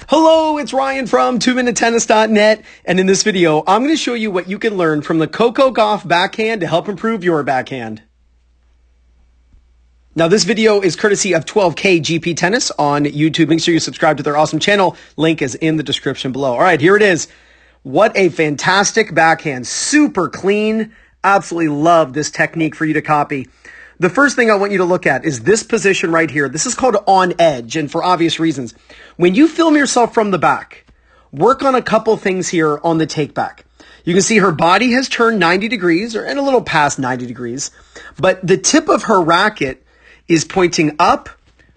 Hello, it's Ryan from 2minutetennis.net, and in this video, I'm going to show you what you can learn from the Coco Gauf backhand to help improve your backhand. Now, this video is courtesy of 12K GP Tennis on YouTube. Make sure you subscribe to their awesome channel. Link is in the description below. All right, here it is. What a fantastic backhand. Super clean. Absolutely love this technique for you to copy. The first thing I want you to look at is this position right here. This is called on edge, and for obvious reasons. When you film yourself from the back, work on a couple things here on the take back. You can see her body has turned 90 degrees, and a little past 90 degrees, but the tip of her racket is pointing up.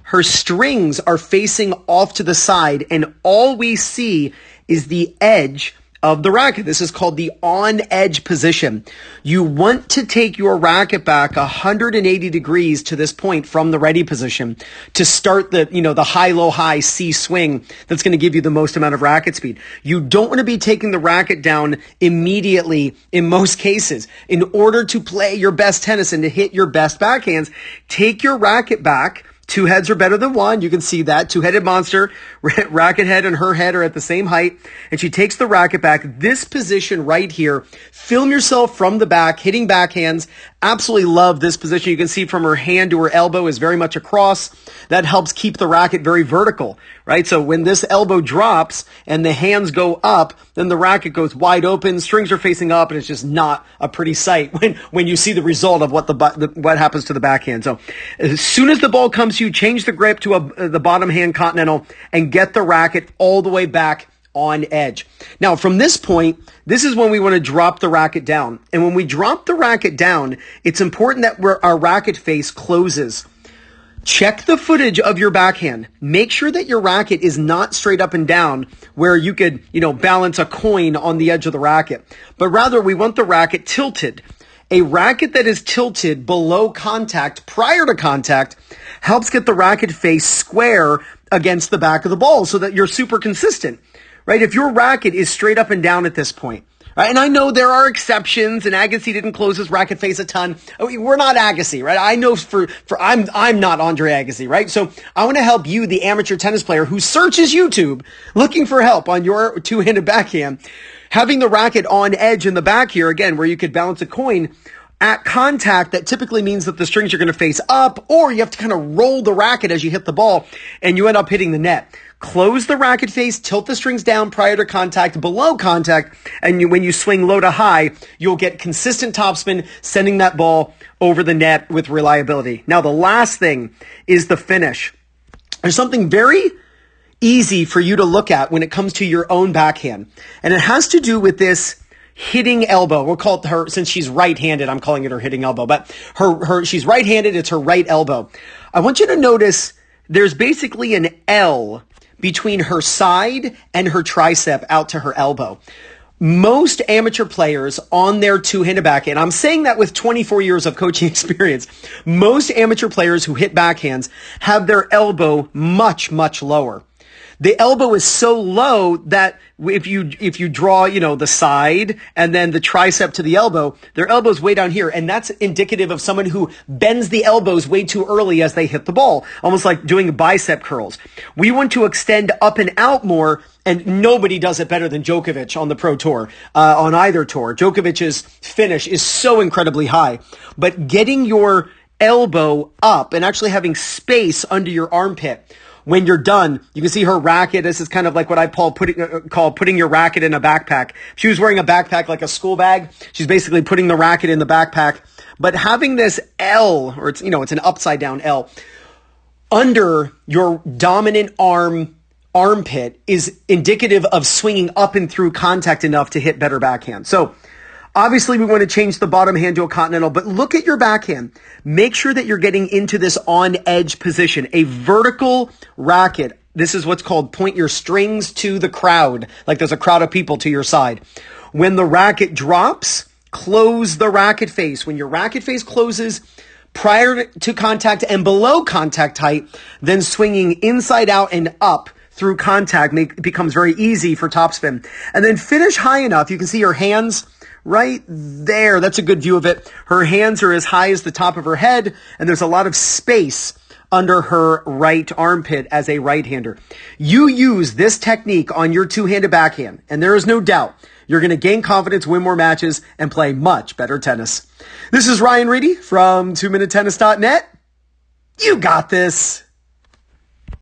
Her strings are facing off to the side, and all we see is the edge of the racket. This is called the on-edge position. You want to take your racket back 180 degrees to this point from the ready position to start the high-low-high C swing that's going to give you the most amount of racket speed. You don't want to be taking the racket down immediately in most cases. In order to play your best tennis and to hit your best backhands, take your racket back. Two heads are better than one. You can see that. Two-headed monster. Racket head and her head are at the same height. And she takes the racket back. This position right here. Film yourself from the back, hitting backhands. Absolutely love this position. You can see from her hand to her elbow is very much across. That helps keep the racket very vertical, right? So when this elbow drops and the hands go up, then the racket goes wide open. Strings are facing up, and it's just not a pretty sight when you see the result of what happens to the backhand. So as soon as the ball comes to you, change the grip to the bottom hand continental and get the racket all the way back on edge. Now, from this point, this is when we want to drop the racket down. And when we drop the racket down, it's important that our racket face closes. Check the footage of your backhand. Make sure that your racket is not straight up and down where you could, balance a coin on the edge of the racket. But rather, we want the racket tilted. A racket that is tilted below contact, prior to contact, helps get the racket face square against the back of the ball so that you're super consistent, right? If your racket is straight up and down at this point, right? And I know there are exceptions, and Agassi didn't close his racket face a ton. We're not Agassi, right? I know I'm not Andre Agassi, right? So I want to help you, the amateur tennis player who searches YouTube looking for help on your two-handed backhand. Having the racket on edge in the back here, again, where you could balance a coin, at contact, that typically means that the strings are going to face up, or you have to kind of roll the racket as you hit the ball, and you end up hitting the net. Close the racket face, tilt the strings down prior to contact, below contact, and when you swing low to high, you'll get consistent topspin, sending that ball over the net with reliability. Now, the last thing is the finish. There's something very easy for you to look at when it comes to your own backhand, and it has to do with this hitting elbow. We'll call it her, since she's right-handed, I'm calling it her hitting elbow, but she's right-handed, it's her right elbow. I want you to notice there's basically an L between her side and her tricep out to her elbow. Most amateur players on their two-handed backhand, I'm saying that with 24 years of coaching experience, most amateur players who hit backhands have their elbow much, much lower. The elbow is so low that if you draw, the side and then the tricep to the elbow, their elbow's way down here. And that's indicative of someone who bends the elbows way too early as they hit the ball, almost like doing bicep curls. We want to extend up and out more, and nobody does it better than Djokovic on the Pro Tour, on either tour. Djokovic's finish is so incredibly high. But getting your elbow up and actually having space under your armpit, when you're done, you can see her racket. This is kind of like what I call putting your racket in a backpack. She was wearing a backpack like a school bag. She's basically putting the racket in the backpack. But having this L, or it's an upside down L, under your dominant armpit is indicative of swinging up and through contact enough to hit better backhand. So obviously, we want to change the bottom hand to a continental, but look at your backhand. Make sure that you're getting into this on-edge position, a vertical racket. This is what's called point your strings to the crowd, like there's a crowd of people to your side. When the racket drops, close the racket face. When your racket face closes prior to contact and below contact height, then swinging inside out and up through contact becomes very easy for topspin. And then finish high enough. You can see her hands right there. That's a good view of it. Her hands are as high as the top of her head, and there's a lot of space under her right armpit as a right-hander. You use this technique on your two-handed backhand, and there is no doubt you're going to gain confidence, win more matches, and play much better tennis. This is Ryan Reedy from 2minutetennis.net. You got this.